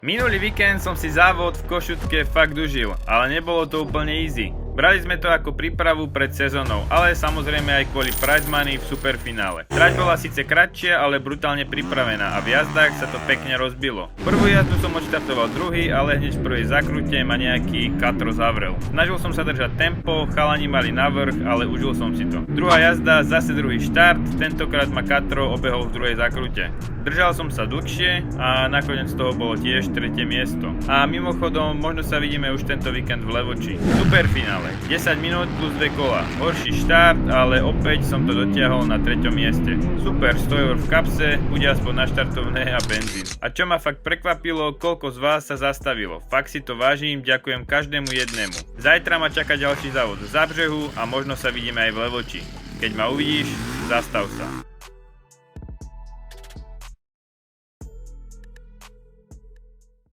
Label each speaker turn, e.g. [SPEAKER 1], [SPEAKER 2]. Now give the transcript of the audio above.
[SPEAKER 1] Minulý víkend som si závod v Košutke fakt užil, ale nebolo to úplne easy. Brali sme to ako prípravu pred sezónou, ale samozrejme aj kvôli prize money v superfinále. Trať bola síce kratšia, ale brutálne pripravená a v jazdách sa to pekne rozbilo. Prvú jazdu som odštartoval druhý, ale hneď v prvej zakrute ma nejaký katro zavrel. Snažil som sa držať tempo, chalani mali navrch, ale užil som si to. Druhá jazda, zase druhý štart, tentokrát ma katro obehol v druhej zakrute. Držal som sa dlhšie a nakoniec z toho bolo tiež tretie miesto. A mimochodom, možno sa vidíme už tento víkend v Levoči. Superfinále. 10 minút plus 2 kola. Horší štart, ale opäť som to dotiahol na 3. mieste. Super, 100 eur v kapse, bude aspoň na štartovné a benzín. A čo ma fakt prekvapilo, koľko z vás sa zastavilo. Fakt si to vážim, ďakujem každému jednému. Zajtra ma čaká ďalší závod v Zábřehu a možno sa vidíme aj v Levoči. Keď ma uvidíš, zastav sa.